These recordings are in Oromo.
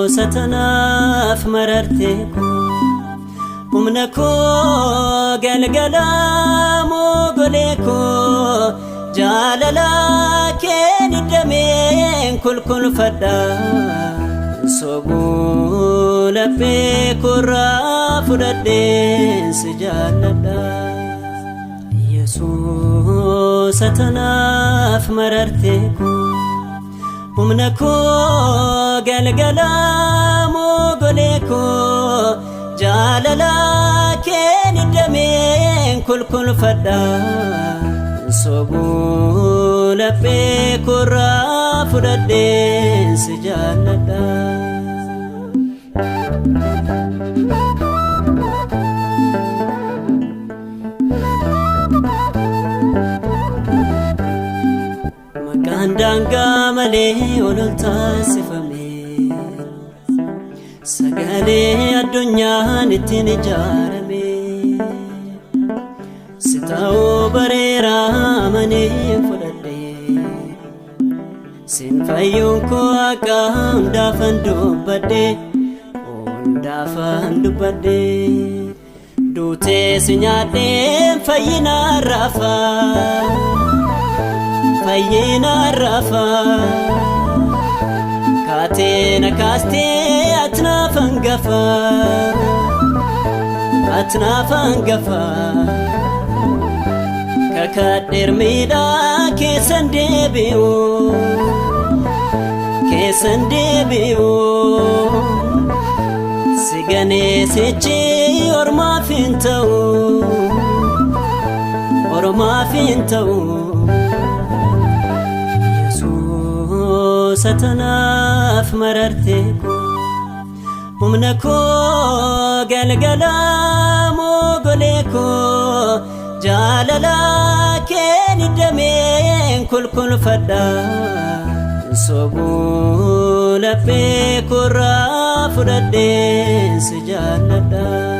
ستناف مررتكو ومنكو قلقلا موقليكو جاللا كين الدمين كل فدا صبو لبيكو الراف ردين سجالدا يسوع ستناف مررتكو ومنكو قلقلا موقليكو جاللا كين الدمين كل فدا صبو لبيكو الراف ردين سجالدا Danga male ololta sifame sagale adunya nitin jarame sitao barera mane fudade sin fayun ko akam dafandu bade onda fandu bade dute sinyate fayina rafa فينا الرفا كاتينا كاستي أتنا فانقفا كاكادر ميدا كيسن ديبيو سيغاني سيجي ورما فينتو ستناف مررتكو ومنكو قلقلا موقليكو جاللا كين الدمين كل فدا صبو لبيكو الراف ردين سجالدا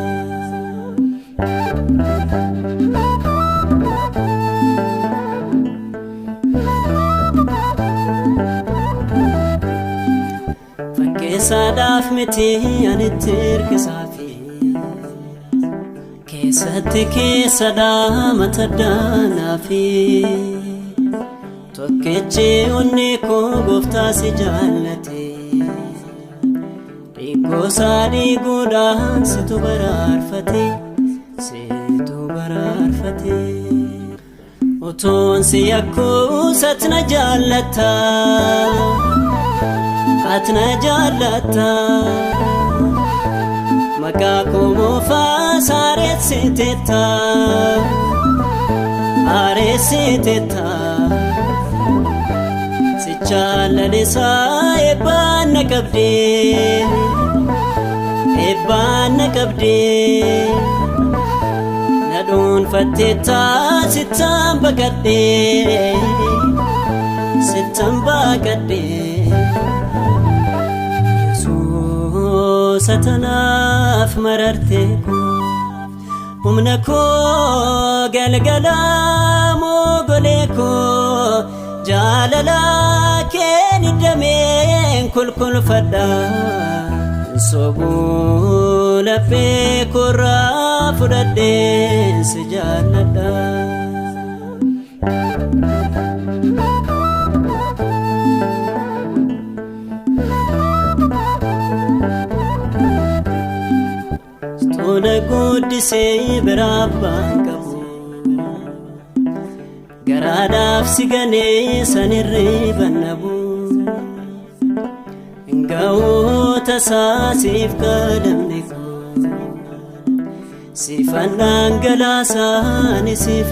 صداف متي انترك صافي كيستك صدامة الدانا في توكيتشي ونيكو قفتا سجالتي ريكو سادي قودان ستو برار فتي وتون سيكو ستنا جالتا أتنا جالتا مكاكو موفا سارت سيتتا سيجال لسا إبان نكبدي ندون فتتا ستم بقدي ستناف مررتكو ومنكو قلقلا موقليكو جاللا كين الدمين كل فدا صبو لبيكو الراف ردين سجالدا Stona guddisee birabbaan qabu garaadhaaf siganee sanirree bannabu Inga'oota saasiif kadhamne koo siifan dhangalaasaa ani siif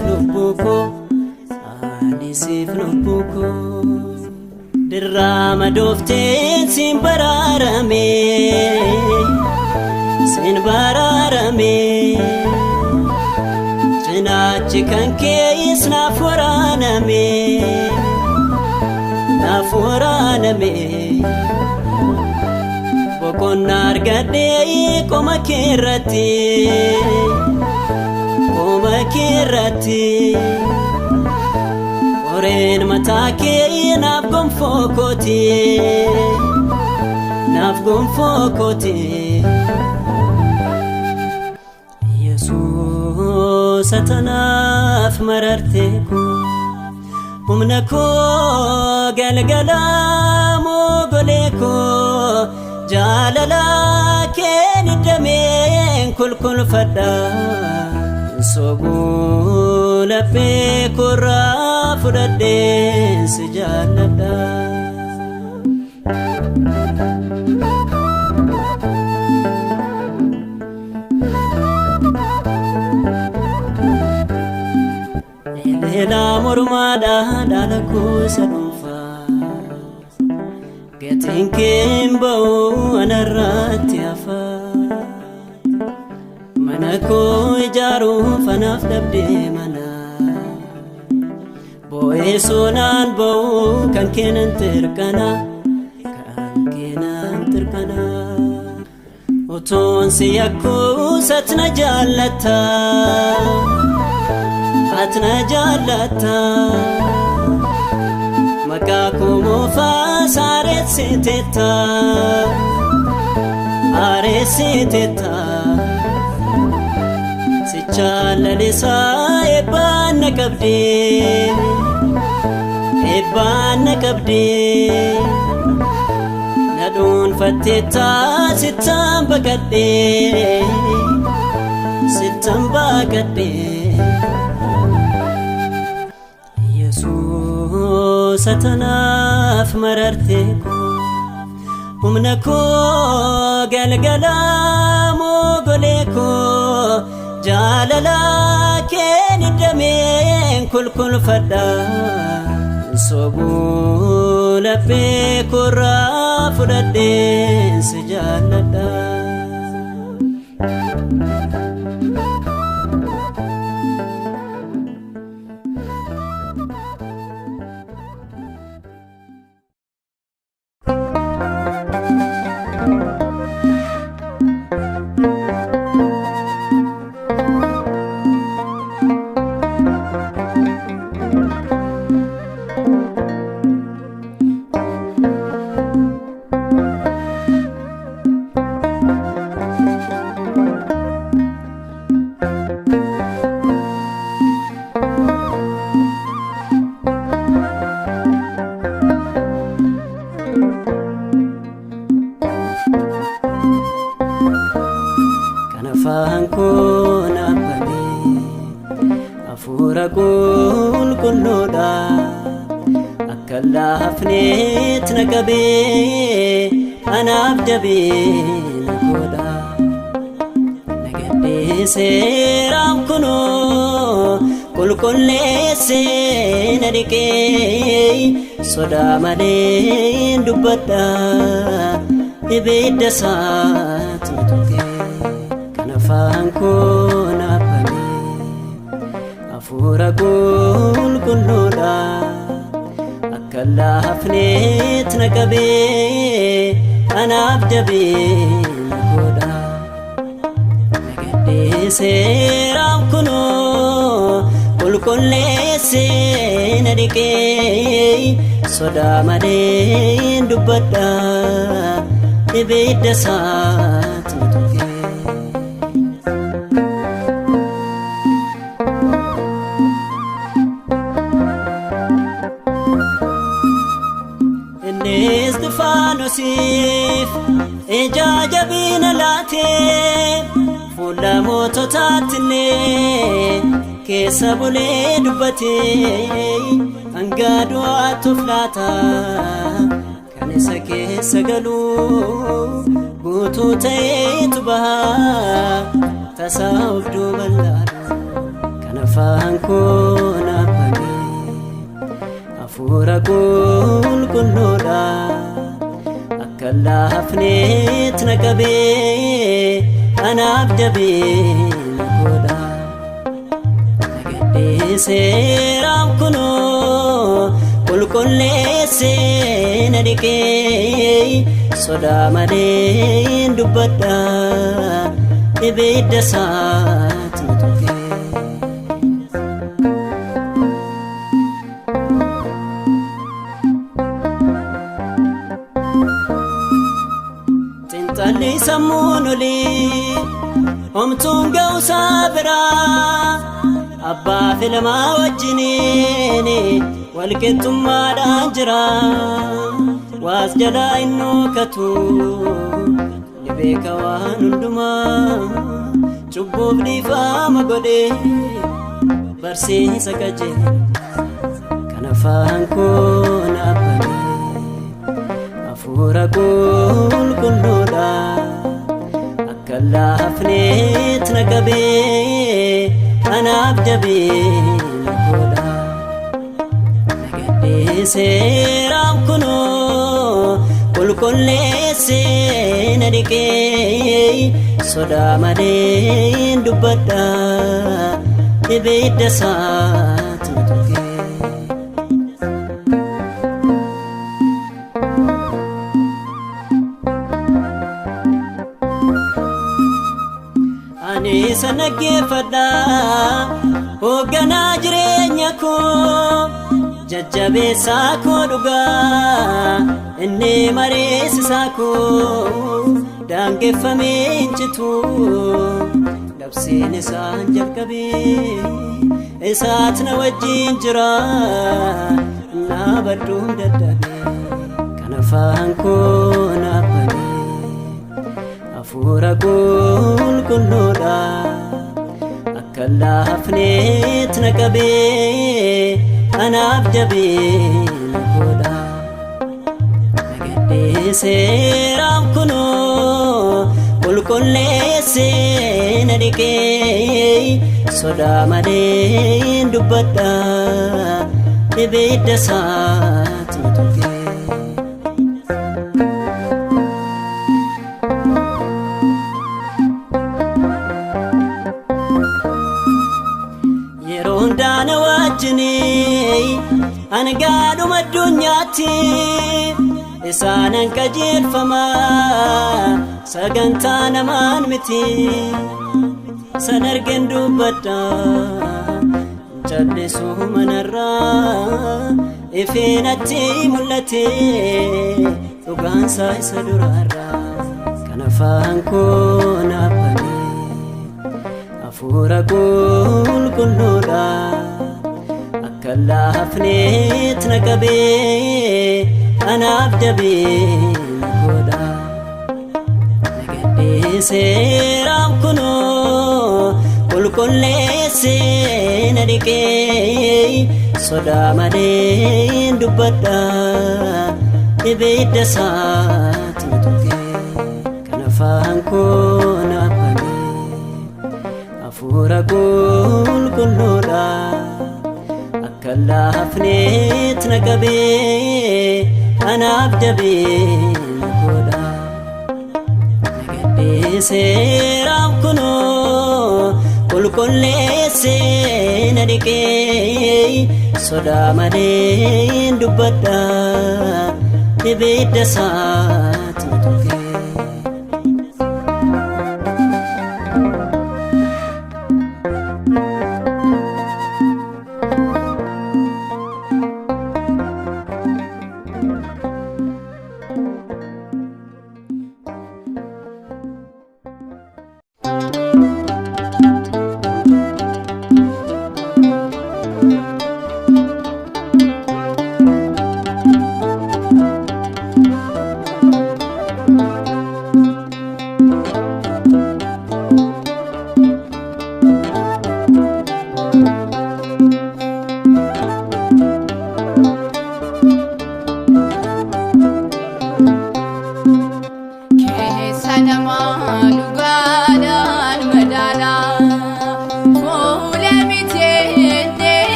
lubbuu koo dirraama doofteen siin baraarame cinaachi kan kee isnaaf waraaname baname boqonnaa argadhee qoma keerratti qoreen mataa kee naaf gonfoo kooti Yesuus atanaaf marartee koo humna koo galgala mogolee koo jaalala kee dameen kulkulfadha sobuu laphee korraa fudhadheen si jaalladha Ela mormaadha dhaala kuusa dhuunfaa gatiin keen ba'u anarratti hafaa mana koo ijaaruuf anaaf dhabdee mana boo'ee soonaan ba'u kan keenan tirqana otoon si yakkuus atna jaallata maqaa koo moofaa saareessiteetta si jaalalisaa eebbaan na qabdee na dhuunfatteetta sittan baqadhee Yesuus atanaaf marartee koo humna koo galgala mogolee koo jaalala kee dameen kulkulfadha sobuu laphee korraa fudhadheen si jaalladha Hafuura qulqulluudha akka laafneet na qabee anaaf dabee na godha na gadhiiseeraam kunoo qulqulleessee na dhiqee sodaa malee dubbadha ibidda isaatti na tuqee kan afaan koo naaf Hafuura qulqulluudha akka laafneet na qabee anaaf dabee na godha na gadhiiseeraam kunoo qulqulleessee na dhiqee sodaa malee dubbadha ibidda isaatti na tuqee Istifaanosif ijaa jabina laatee fuula moototaattillee keessa bulee dubbatee hanga du'aatuuf laata kan isa keessa galuu guutuu ta'eetu bahaa tasaa of duuban laalu kan afaan koo naaf Hafuura qulqulluudha akka laafneet na qabee anaaf dabee na godha na gadhiiseeraam kunoo qulqulleessee na dhiqee sodaa malee dubbadha ibidda isaatti na tuqee. Xinxalli sammuun olii homtuun ga'uusaa biraa abbaa fi ilmaa wajjiniin walqixxummaadhaan jira. Waas jalaa hin nookatu ni beeka waan hundumaa cubbuuf dhiifama godhee barsiisa qajeela kan afaan koo naaf banee hafuura qulqulluudha akka laafneet na qabee anaaf jabee na godha. Nagadhee seeraaf kunoo qulqulleessee na dhiqee sodaa malee dubbadha ibidda isaatti na tuqee. Ani isa dhaggeeffadha hoogganaa jireenya koo jajjabeessaa koo dhugaa inni mareessisaa koo daangeffamee hin citu labsiin isaan jalqabee isaat na wajjin jira na badduun dadhabee kan afaan koo naaf banee hafuura qulqulluudha akka laafneet na qabee anaaf jabee na godha. Nagadhee seeraaf kunoo qulqulleessee na dhiqee sodaa malee dubbadha ibidda isaatti na tuqee. Daana wajjinii angaadhuma addunyaatti isaanan qajeelfama sagantaa namaan miti san argen dubbadha jallisuu manarraa ifeenatti mul'ate dhugaansaa isa duraarraa kan afaan koo naaf banee hafuura qulqulluudha akka laafneet na qabee anaaf jabee na godha. Nagadhee seeraaf kunoo qulqulleessee na dhiqee sodaa malee dubbadha ibidda isaatti na tuqee. Kan afaan koo naaf banee hafuura qulqulluudha akka laafneet na qabee anaaf jabee na godha. Nagadhee seeraaf kunoo qulqulleessee na dhiqee sodaa malee dubbadha ibidda isaatti na tuqee.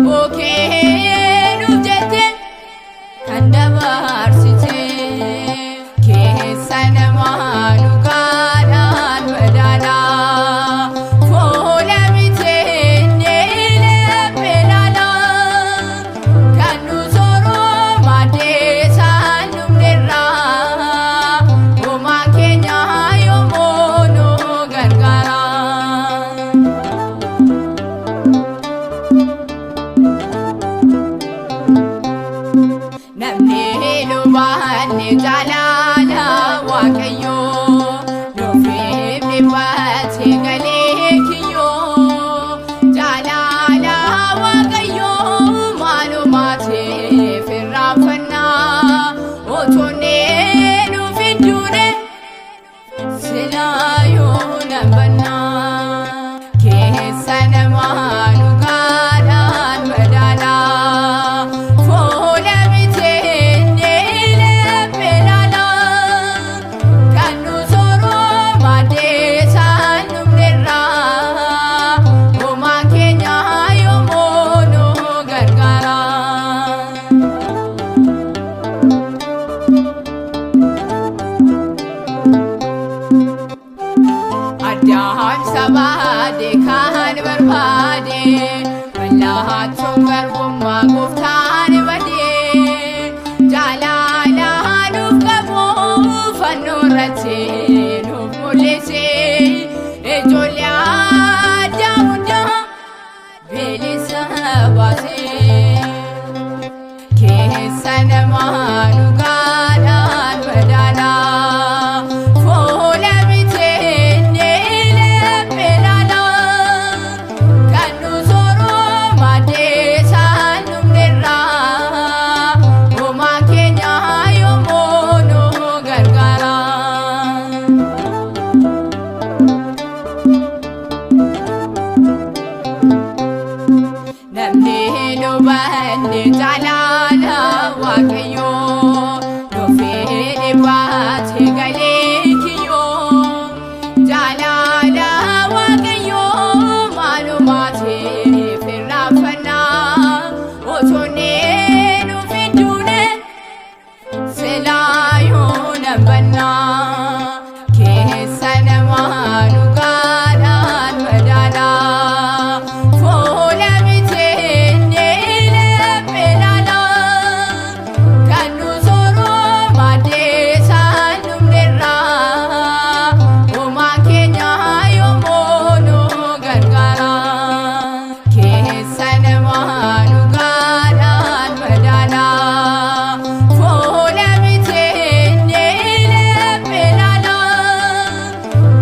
abokee nuuf jette kan dabarsite keessa namaa dhugaadhaan madaala fuula biteenye lephee laala kan nu sooroo maddee isaan dhumnerraa homaa keenya yommuu nu gargaara. Namni lubaanne jaalala Waaqayyoo nuuf dhibbate galee kiyyoo jaalala Waaqayyoo maalumaatiif irraanfannaa otoonnee nuuf hin duune silaa yoo nan bannaa keessa namaa dhugaadhaan madaala fuula biteenye lephee laala kan nu sooroo maddee isaan dhumnerraa homaa keenya yommuu nu gargaara. Addaan sabaade kan barbaade mallattoo garbummaa gooftaan badee jaalala nuuf qabu fannoo irratti nuuf mul'ise ijoollee adda hundaa bilisa baase keessa namaa dhugaadhaan madaala fuula biteenye lephee laala kan nu sooroo maddee isaan dhumnerraa homaa keenya yommuu nu gargaara. Namni lubaanne jaalala Waaqayyoo nuuf dhibbate galee kiyyoo jaalala Waaqayyoo maalumaatiif irraanfannaa otoonnee nuuf hin duune silaa yoo nan bannaa keessa namaa dhugaadhaan madaala fuula biteenye lephee laala kan nu sooroo maddee isaan dhumnerraa homaa keenya yommuu nu gargaara. Keessa namaa dhugaadhaan madaala fuula biteenye lephee laala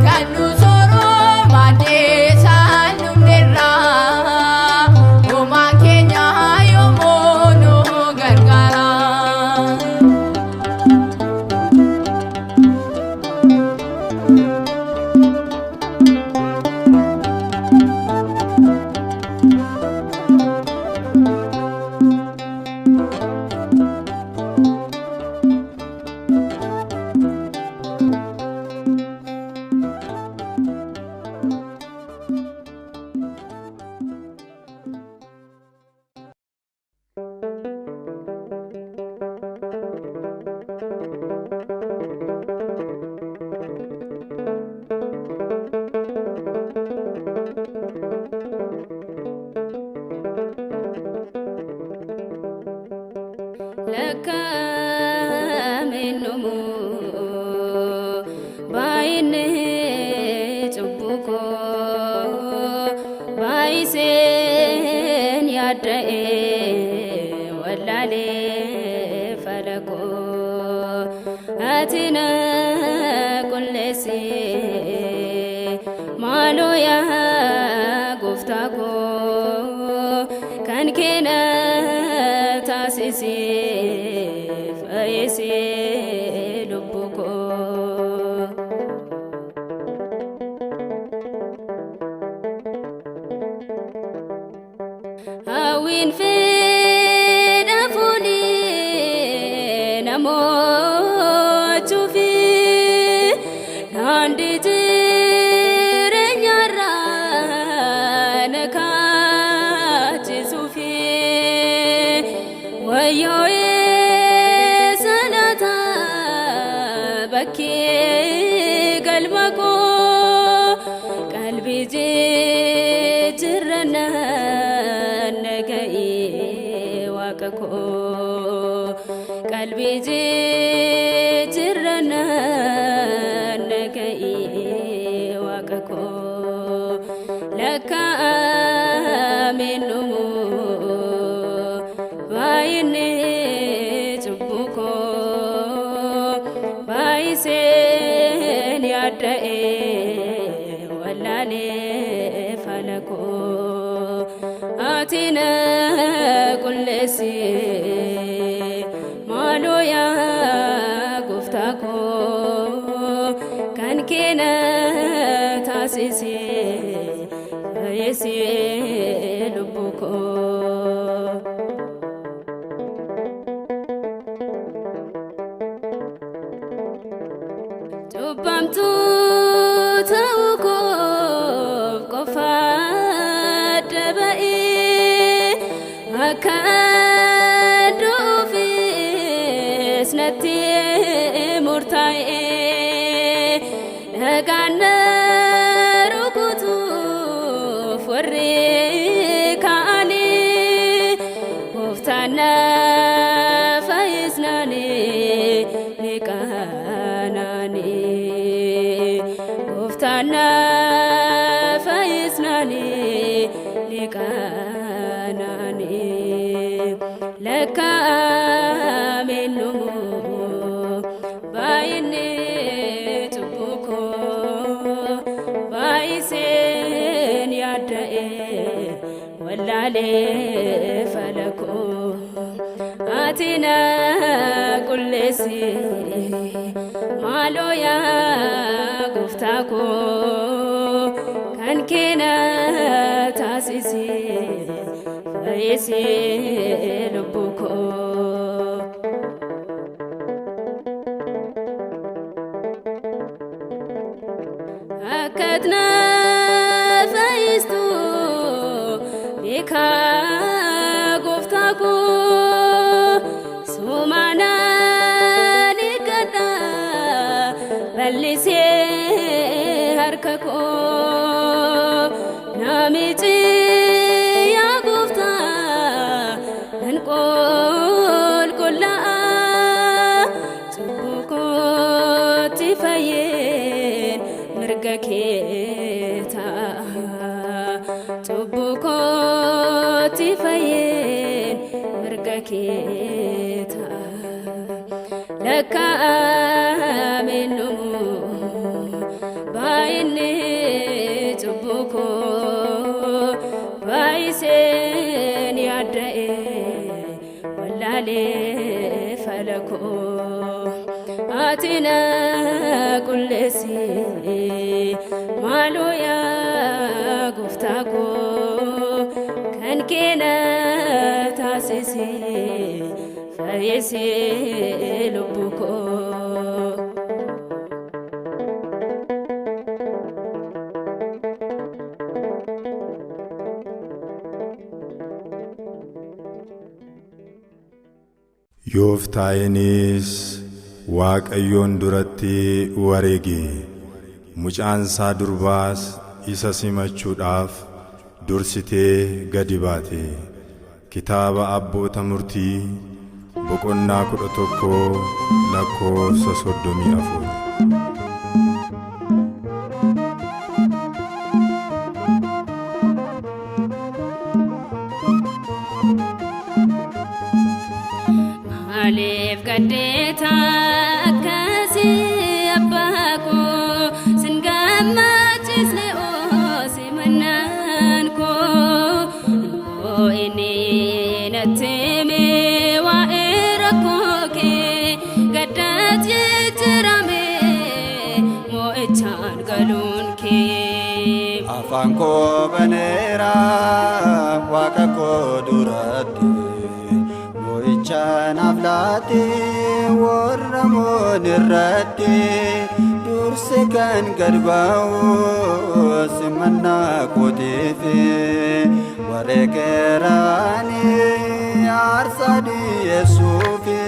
kan nu sooroo maddee isaan dhumnerraa homaa keenya yommuu nu gargaara. Lekka minnumu baay'inni cubbuko baay'iseen yaadda'e wallaalee falako ati na qulleessi maaloo yaa gooftaa koo kan keena taasise fayyise lubbuu koo. Hawwiin fedha fuudhee namoochuufi daandii jireenyaarraa na kaachisuufi wayyoe salata bakke galmako qalbi jirana nagai waqako qalbi jirana nagai waqako laka aminu bayne chubuko baysen yadae walale falako atina kullesi maloya guftako kan kena tasisi yesi lubuko Bamtu tauko qofad ba'i akadu fisnati murta'i nagana rukutu forri kali uftana faisnani nikanani uftana faisnani nikanani laka menu bayne tubuko baysen yadae walale falako atina kullesi maloya guftako kan kena tasisi fayesi lubuko akatna faistu bika guftako sumana nikata balise harkako namichi ya gufta nqol kulla tubuko tifayen mirgaketa tubuko tifayen mirgaketa laka aminu bayne tubuko baysen yadae walale falako atina kullesi maloya guftako kan kena tasisi fayesi lubuko Yoftaayinis Waaqayyoon duratti wareege mucaansaa durbaas isa simachuudhaaf dursitee gadi baate. Kitaaba Abboota Murtii boqonnaa 11 lakkoofsa 34. Alif gadeta kasi abako singamachisne osimanan ko ini nateme wa erakoke gadat yeterame mo echan galunke afanko banera wakako durati naflati warramon irratti durse kan gadba'u simanna kotifi wareegerani aarsaa dhiyeessuufi.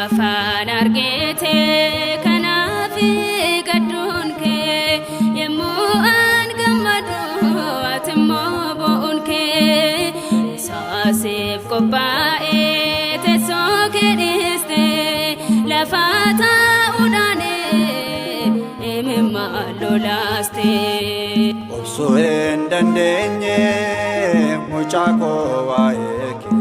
Afaan argite kanaafi gadduun kee yemmuu an gammadu atimmoo bo'uun kee isaasiif qophaa'ee teessoo kee dhiiste lafa taa'uudhaan imimmaa lolaaste. Obsuu hin dandeenye mucaa koo waa'ee kee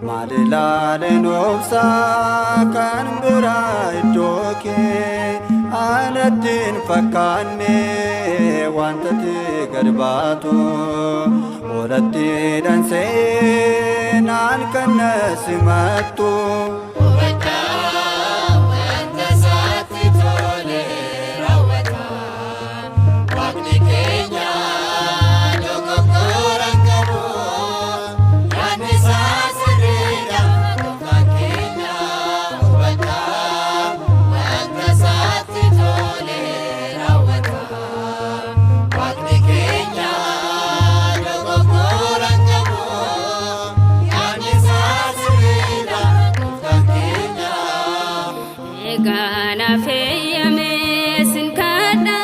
maal ilaaleen obsaa kan biraa iddoo kee anatti hin fakkaanne wantati gad baatu oolatti dhansee naan kan na simattu. Gana feeyame sinkadha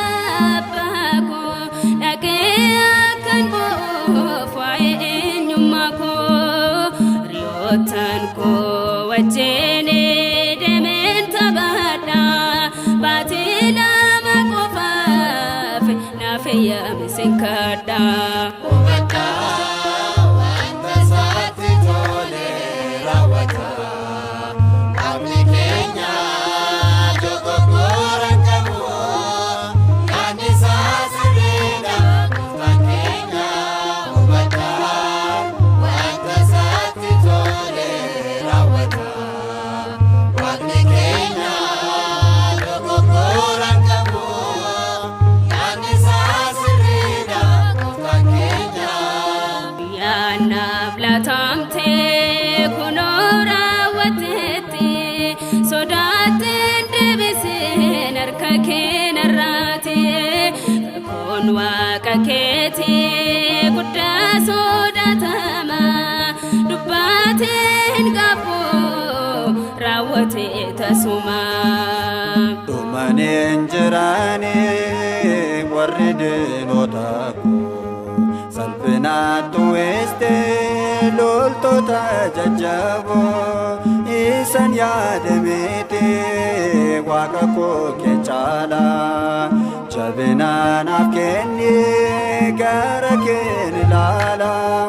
baako dhagee akkan bo'uuf waa'ee eenyummaa koo riyootaan koo wajjin deemeen taphadha baatii lama qofaaf na feeyame sinkadha. Nablatamte kunora watete sodaten debisen arka kenarate kon waqa kete gudda sodatama dubbaten qabu rawate tasuma. Dhumaneen jiraane warri diinota koo salphinaattu weeste loltoota jajjaboo isan yaadamete waaqa koo kee caalaa jabinaanaaf kenni gara keen ilaalaa.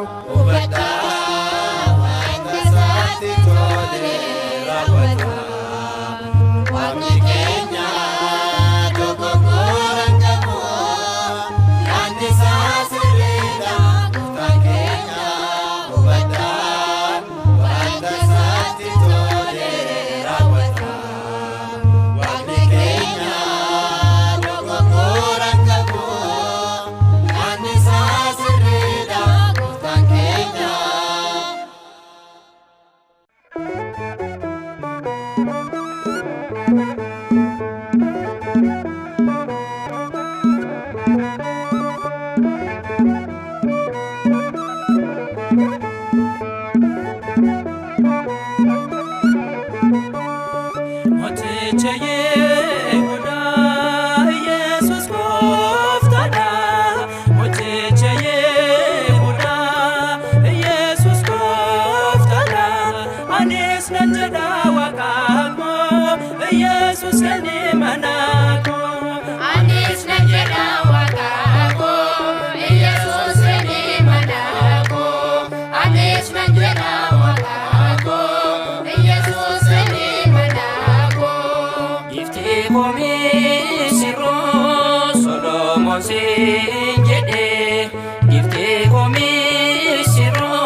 Solomon sin jedhe giftee komii siroo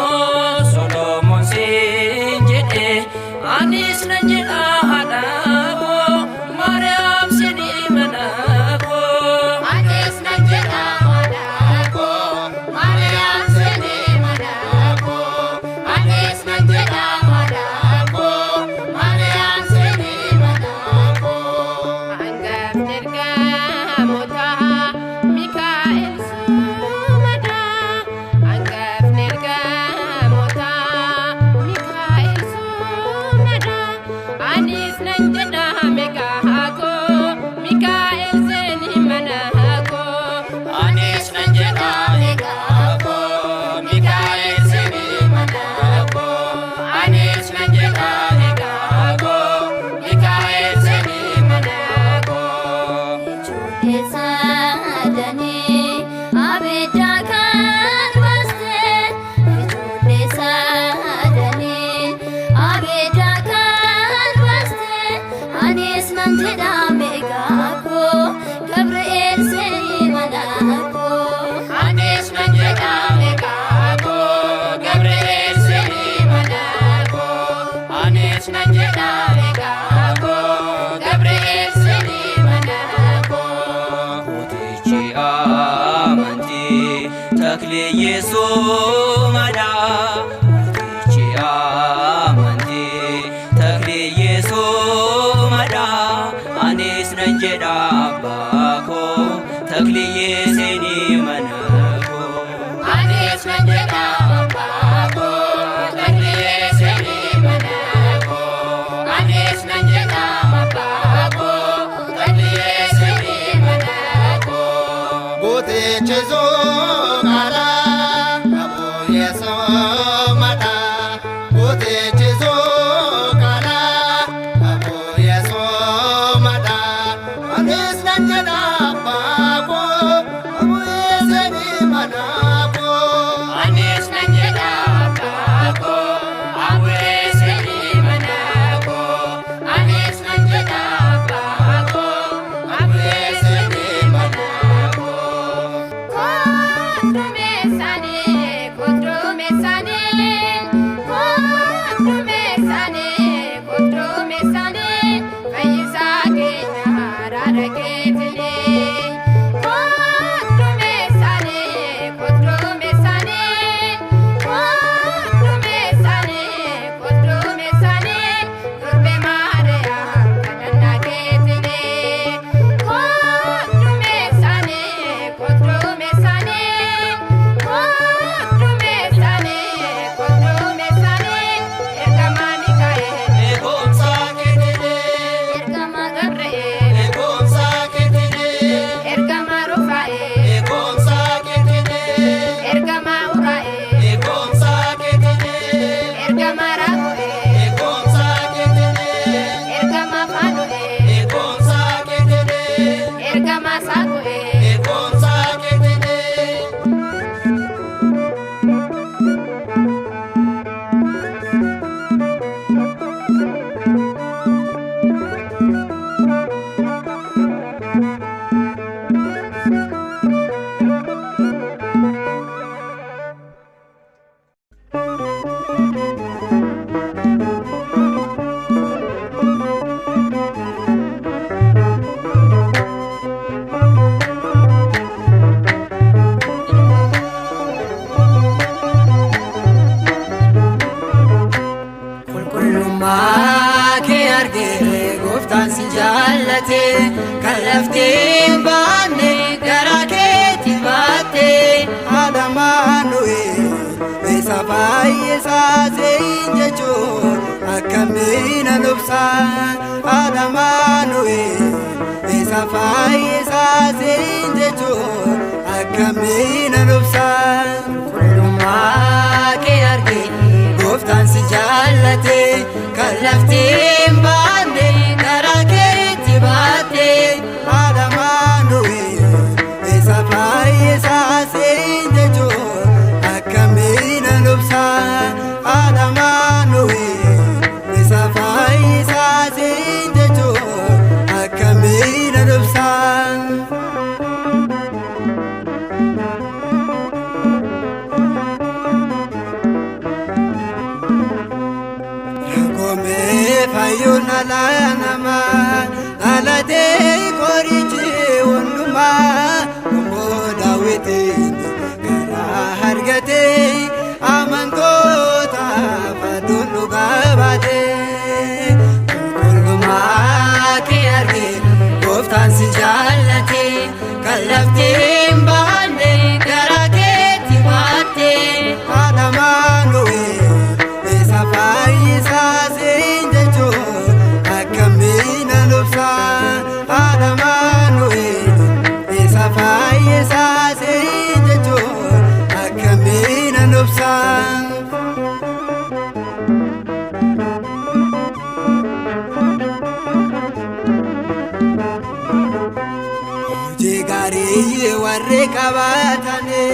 warri qabatani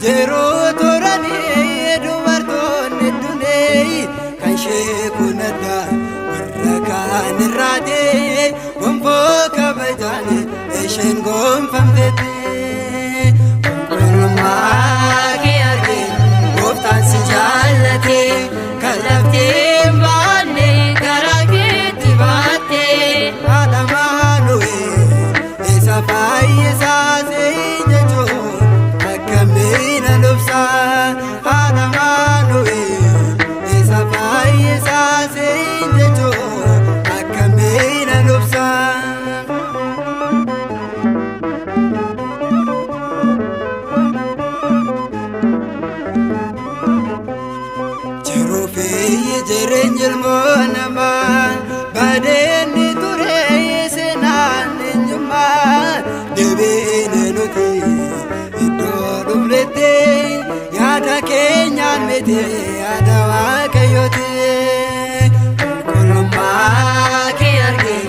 jiruu turani dubartoonni dunee kan sheekun addaa warra kaan irraati gonfoo kabajani isheen gonfamteetti qulqullummaa kee argee gooftaan si jaallate kan laftiin baanne garaa keetti baatte Amaanu'eel isa fayyisaa jechuun akkamiina dhufsa Amaanu'eel isa fayyisaa jechuun akkamiina dhufsa. Jiruufi jireenya ilmoo namaa baadeenni ture seenaan eenyummaa deebiin nuti iddoo dhufnetti yaada keenyaan miti yaada Waaqayyooti qulqullummaa kee argee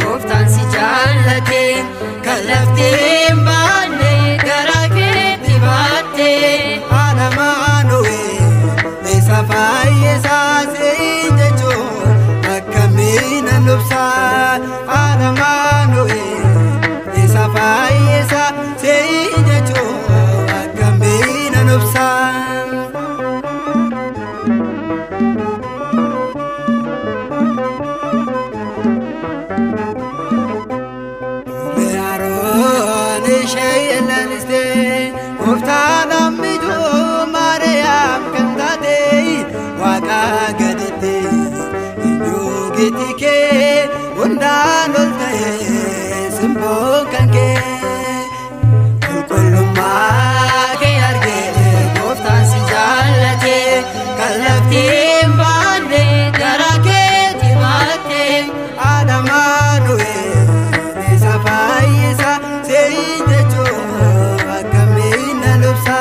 gooftaan si jaallate kan laftiin baanne garaa keetti baatte Amaanu'eel isa fayyisaa jechuun akkamiina dhufsa Amaanu'eel isa fayyisaa jechuun akkamiina dhufsa. Aroon ishee lalisee gooftaan ammiduu Maariyaam kan taate Waaqa gaditti iyyuu giti kee hundaan ol ta'ee simboon kan kee qulqullummaa kee argee gooftaan si jaallate kan laftiin baanne garaa keetti baatte Amaanu'eel isa fayyisaa jechuun akkamiina dhufsa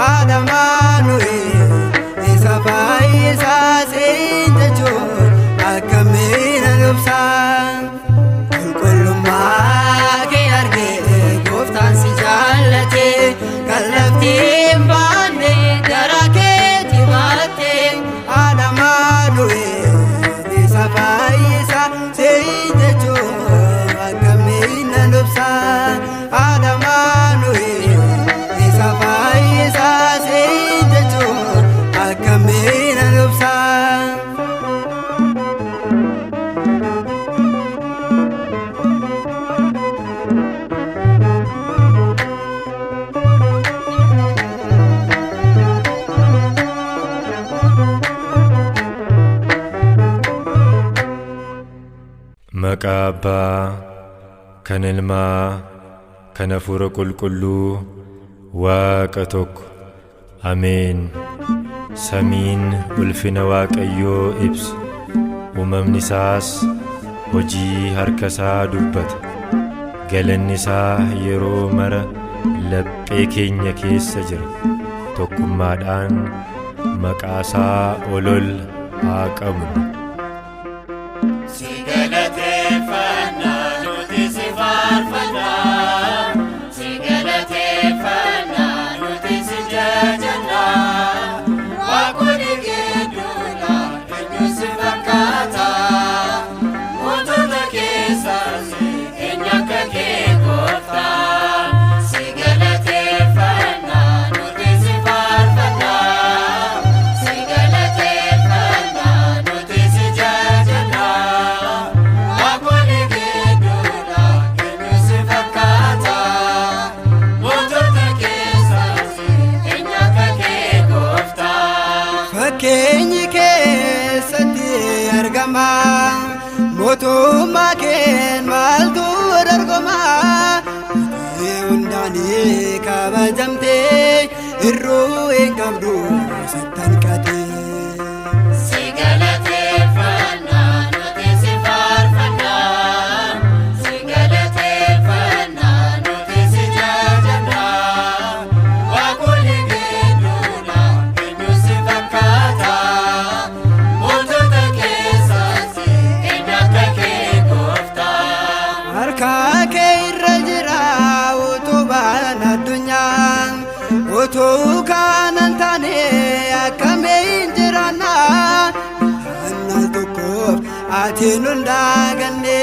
Amaanu'eel isa fayyisaa jechuun akkamiina dhufsa. Qulqullummaa kee argee gooftaan si jaallate kan laftiin baanne garaa keetti baatte Amaanu'eel isa fayyisaa jechuun akkamiina dhufsa Amaanu'eel isa fayyisaa jechuun akkamiina dhufsa. Maqaa Abbaa kan Ilmaa kan Hafuura Qulqulluu Waaqa tokko Ameen. Samiin ulfina Waaqayyoo ibsa, uumamni isaas hojii harka isaa dubbata. Galanni isaa yeroo mara laphee keenya keessa jira. Tokkummaadhaan maqaa isaa ol haa qabnu. Si galateeffannaa nuti si faarfannaa, si galateeffannaa nuti si jajannaa. Waaqni gidduudha eenyu si fakkaata, mootota keessaas eenyu akka kee gooftaa. Si galateeffannaa nuti si faarfannaa, si galateeffannaa nuti si jajannaa. Waaqni gidduudha eenyu si fakkaata, mootota keessaas eenyu akka kee gooftaa. Fakkeenyi keessatti argama, mootummaa keen maaltu dorgoma. Hundaan kabajamtee irruu hin qabdu sittan qatee. Si galateeffannaa nuti si faarfannaa, si galateeffannaa nuti si jajannaa. Waaqni gidduudha eenyu si fakkaata, mootota keessaas eenyu akka kee gooftaa. nundaganne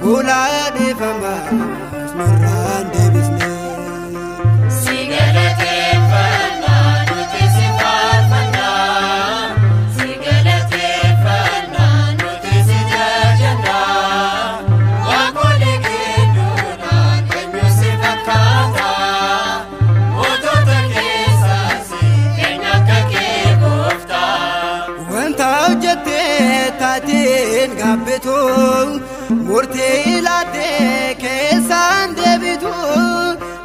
fuula dhiifamas nurraan deebisne. Si galateeffannaa nuti si faarfannaa, si galateeffannaa nuti si jajannaa. Waaqolii gidduudhaan eenyu si fakkaata? Mootota keessaas eenyu akka kee gooftaa? Wanta hojjettee taateen gaabbitu murtii laattee keessaan deebitu.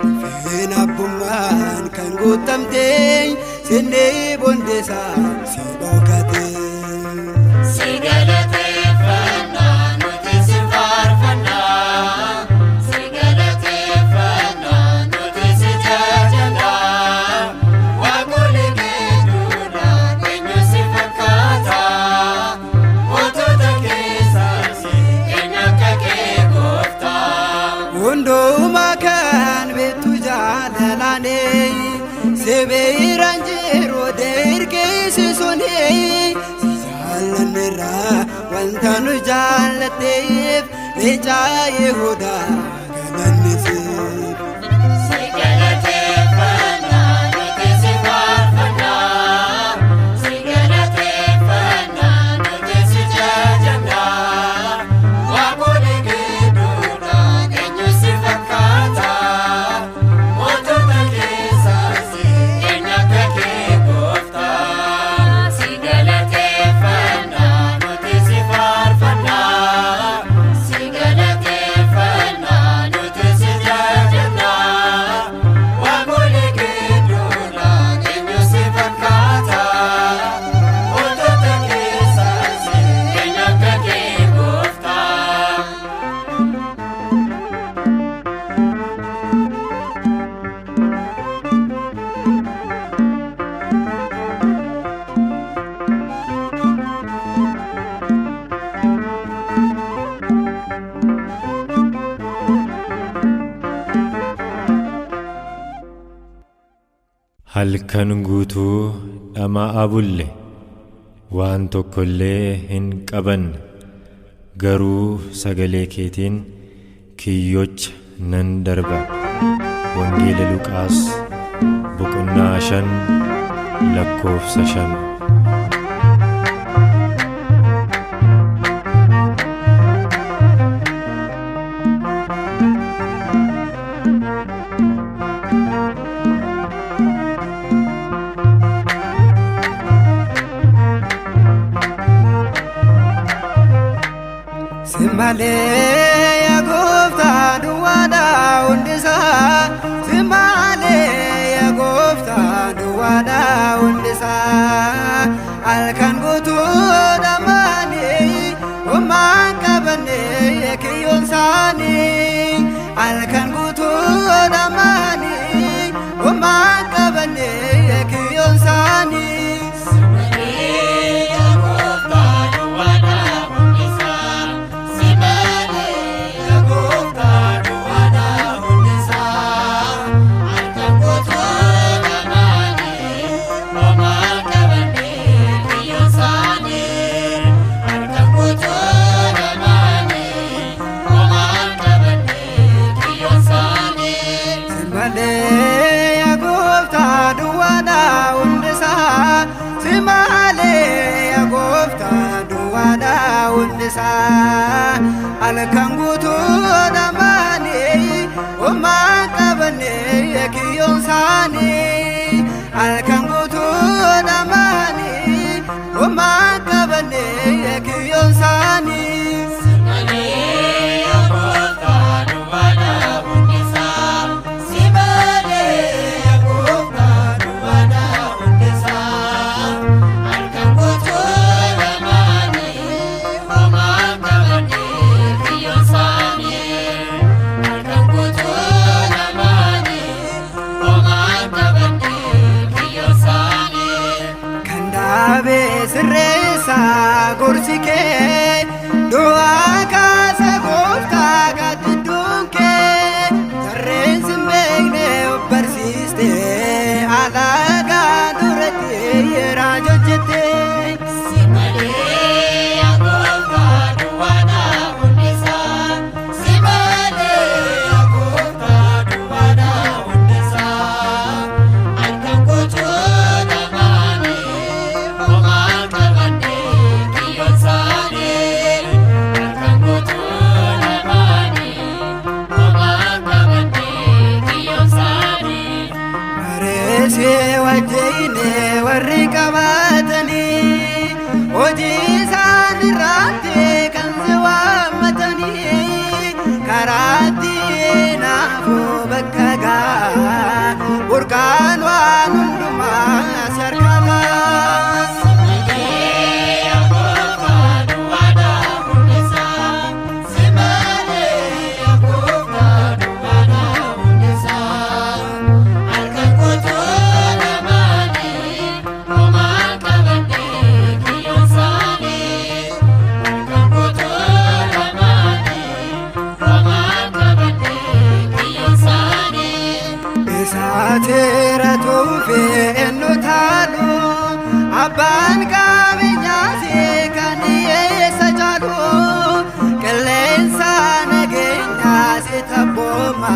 Ulfeen abbummaan kan guutamtee sinnii bondeessaa si dhokate. Si galateeffannaa nuti si faarfannaa, si galateeffannaa nuti si jajannaa. Waaqolii gidduudhaan eenyu si fakkaata? Mootota keessaas eenyu akka kee gooftaa? Hundumaa kan beektu jaalalaane sibiiraan jiru dirqisiisuunii. Si jaalanneerraa wanta nu jaallatteef leencaa Yihuudaa galannisiif. Si galateeffannaa nuti si faarfannaa, si galateeffannaa nuti si jajannaa. Waaqolii gidduudhaan eenyu si fakkaata? Mootota keessaas eenyu akka kee gooftaa? Si galateeffannaa nuti si faarfannaa, si galateeffannaa nuti si jajannaa. Waaqolii gidduudhaan eenyu si fakkaata? Mootota keessaas eenyu akka kee gooftaa? Halkan guutuu dhama'aa bulle waan tokko illee hin qabanne, garuu sagalee keetiin kiyyocha nan darba. Wangeela Luqaas boqonnaa 5:5. Si malee yaa gooftaa duwwaadhaa hundisaa. Si malee yaa gooftaa duwwaadhaa hundisaa. Halkan guutuu dhammaanii homaan qabannee kiyyoon isaanii. Halkan guutuu dhammaanii homaan qabannee kiyyoon isaanii. Simalee yaa gooftaa duwwaadhaa hundisaa. Simalee yaa gooftaa duwwaadhaa hundisaa. Halkan guutuu dhammaanii homaan qabannee kiyyoon isaanii. Halkan guutuu dhammaanii homaan qabannee kiyyoon isaanii. Yeah. tabboma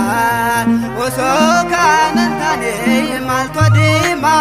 osoo kanan taane maaltu adeema.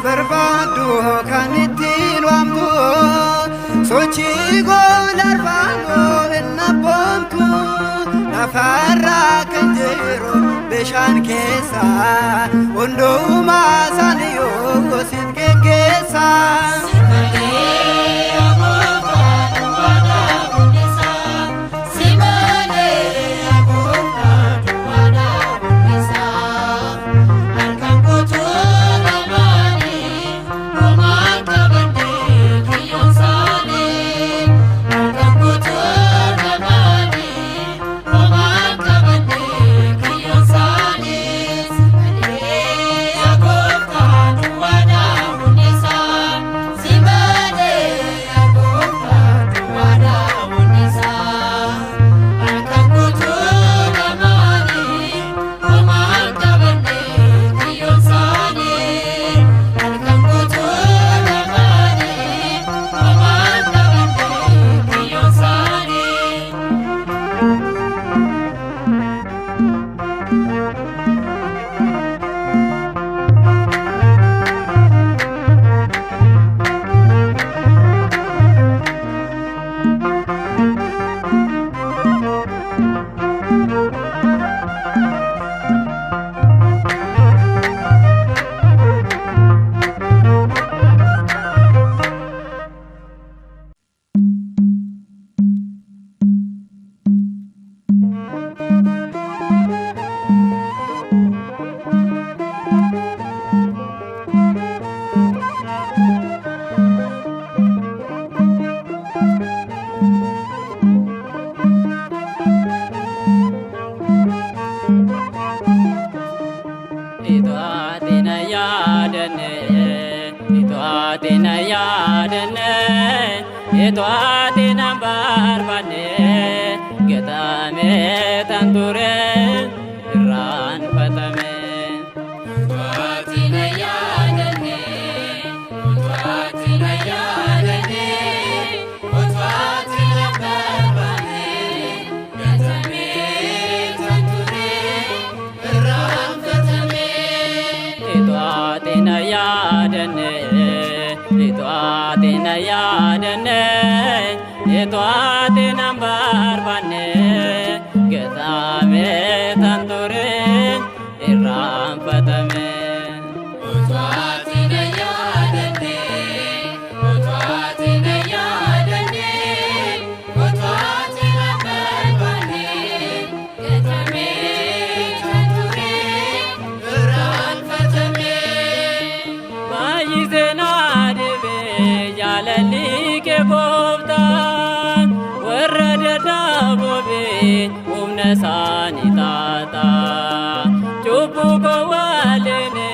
Barbadu kan ittiin waamtu sochii goolar baangoo inna boomtu nafarraa kan jiru bishaan keessa hundumaa isaanii yoo sit geggeessa. Etwatina barbane getame tanture ran patame Etwatina yadane Etwatina yadane Etwatina barbane getame tanture ran patame Etwatina yadane Etwatina yadane Etwatina barbane getame tanture irram patame Etwatina yadane Etwatina yadane Etwatina barbane getame tanture irram patame Bayizena debe jalali ke boftan warada dabobe umna sanitata chupu ko walene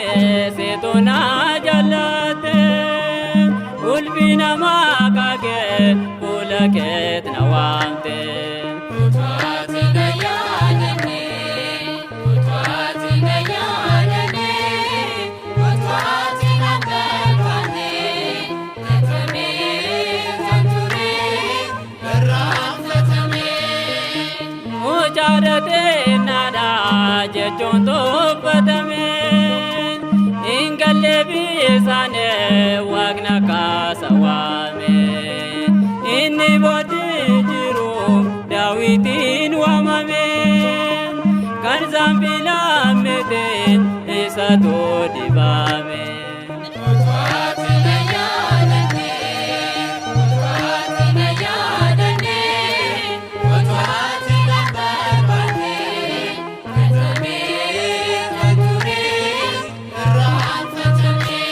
setona jalate ulbina makage pulaket nawamte Etwatina yadane Etwatina yadane Etwatina barbane getame tanture irram patame mujarate nada jechuun tophatame ingalle bisane waqna kaasawame inni boodi jiru daawitiin waamame kan zambilamete isa dibame Etwatina yadane Etwatina yadane Etwatina barbane getame tanture irram patame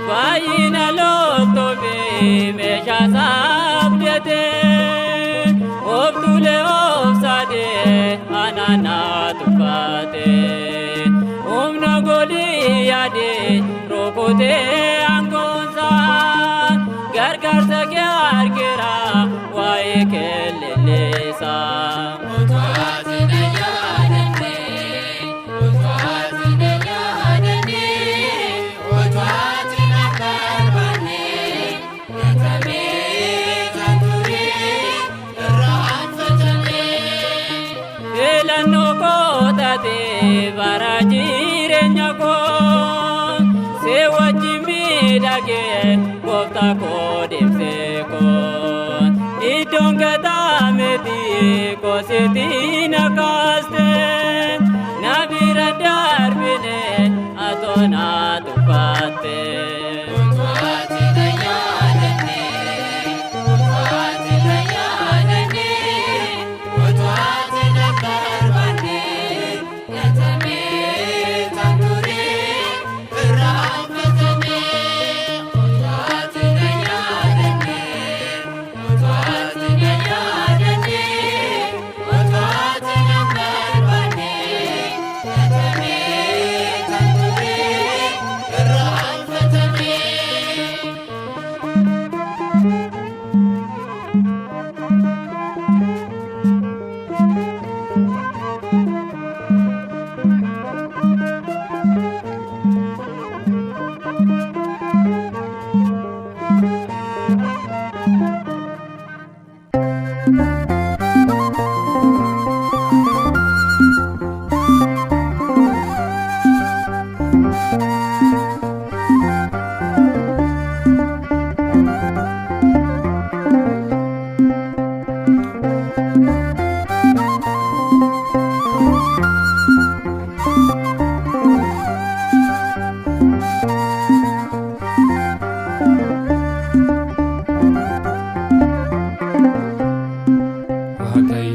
Bayina lotobe mesha sabdete obtule ofsade anana tufate umna fute angonsa gargarsa ke argira wae kelelesa barajirenya ko se wajimi dage kota ko demse ko idonga tameti ko setina kaste nabira darbine atona tupate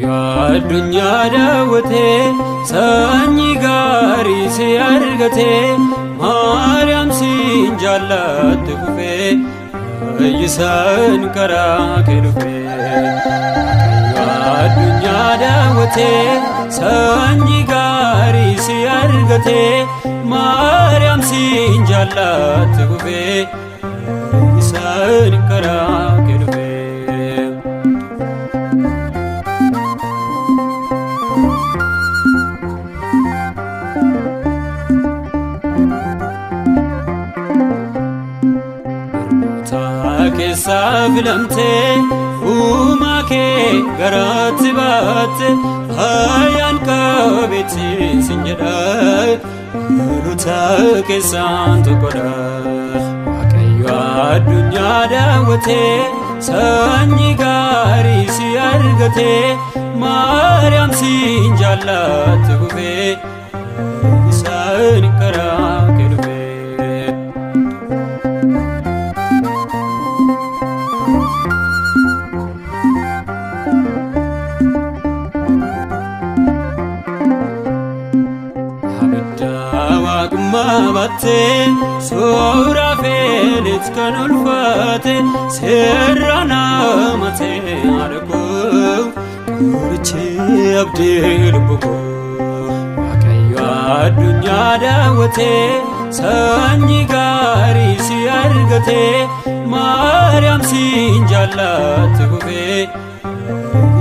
addunyaa daawwatee sanyii gaarii si argatee Maariyaam siin jaallatte kufee fayyisaan karaa kee dhufee addunyaa daawwatee sanyii gaarii si argatee Maariyaam siin jaallatte kufee fayyisaan karaa kee dhufee keessa filamtee uumaa kee garaatti baatte hayyaan qabeetti sin jedha lolota keessaan tokkodha Waaqayyo addunyaa daawwatee sanyii gaarii si argatee Maariyaam siin jaallatte kufee isaan karaa kee dhufee batte suura feelit kan ulfaate seerana mate argo kurichi abdii lubbuko Waaqayyo addunyaa daawwatee sanyii gaarii si argatee Maariyaam siin jaallatte kufee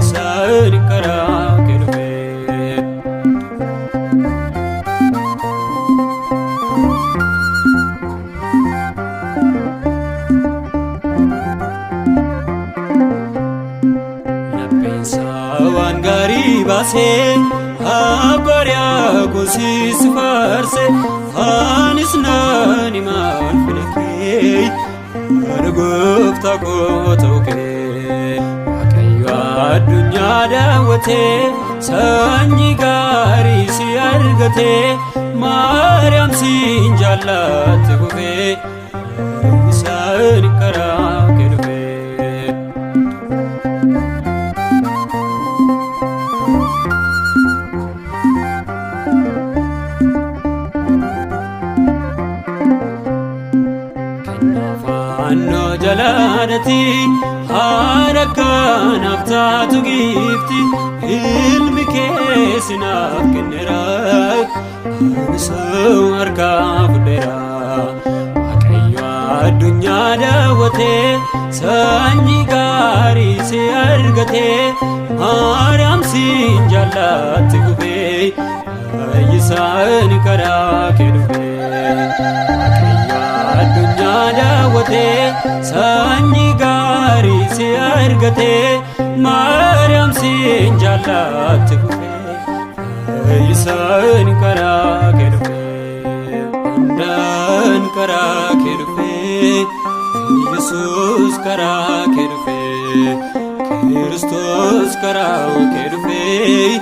isaan karaa kee dhufee baasee abbariyaa gosis faarse anis nani maal filakee mana gooftaa koo ta'uu kee Waaqayyo addunyaa daawwatee sanyii gaarii si argatee Maariyaam siin jaallatte kufee isaan karaa kee dhufee jalaadati haadha kanaaf taatu giifti ilmi kee sinaaf kenneera anis harkaa fudheera addunyaa daawwatee sanyii gaarii si argatee Maariyaam siin jaallatti gubee fayyisaan karaa kee dhufee addunyaa daawwatee sanyii gaarii si argatee Maariyaam siin jaallatti gubee fayyisaan karaa kee dhufee hundaan karaa kee dhufee Yesuus karaa kee dhufee Kristos karaa kee dhufee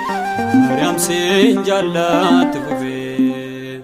Maariyaam siin jaallatti gubee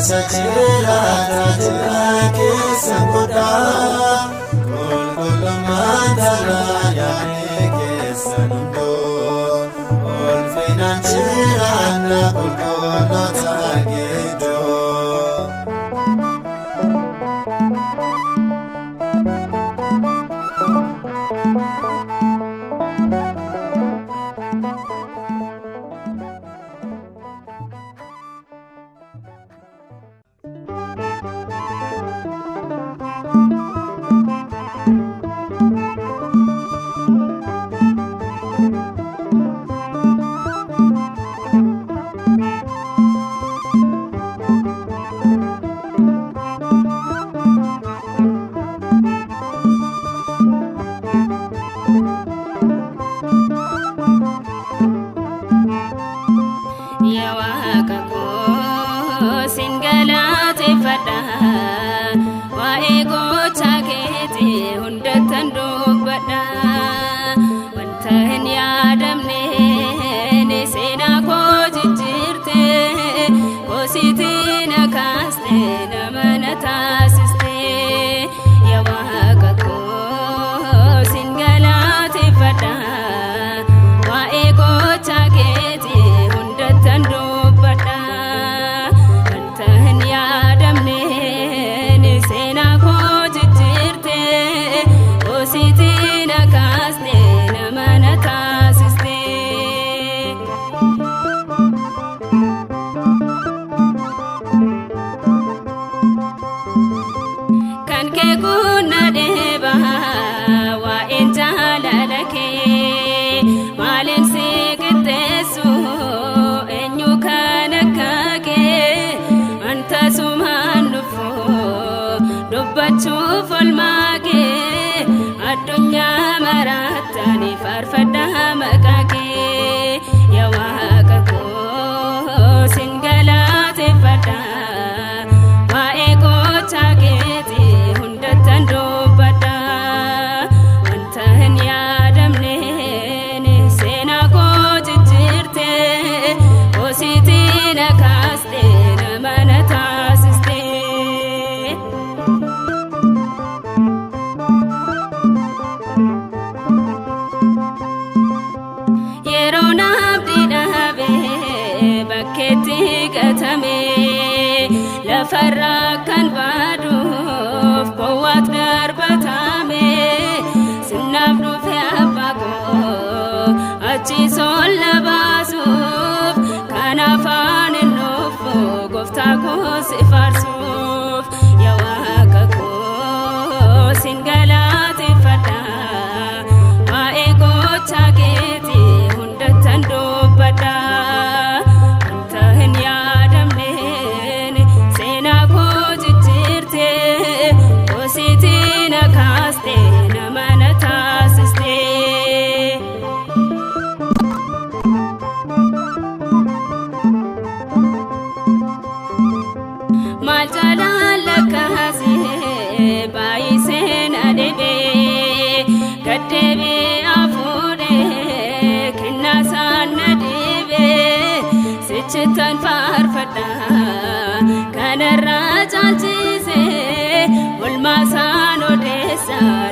Sachira tajira keessa godhaa qulqullummaa talaa yaa'ee keessa hundoo ulfinaan jiraanna qulqulloota gidduu.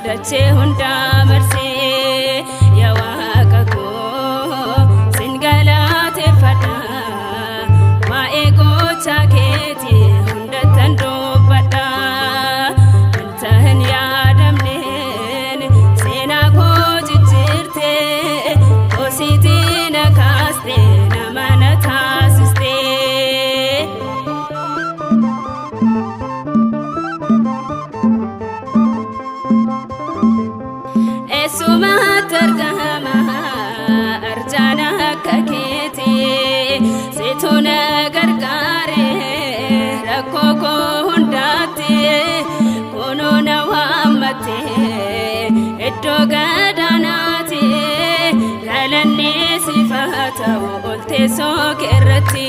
Dache hunda marsee yaa waaqa koo sin galateeffadha waa'ee gocha keetii hundatti dubbadha wanta hin yaadamneen seenaa koo jijjiirte hoosiitii na kaaste nama na taasiste. Iddoo gadaanaati galanni sifaata olteessoo keerratti.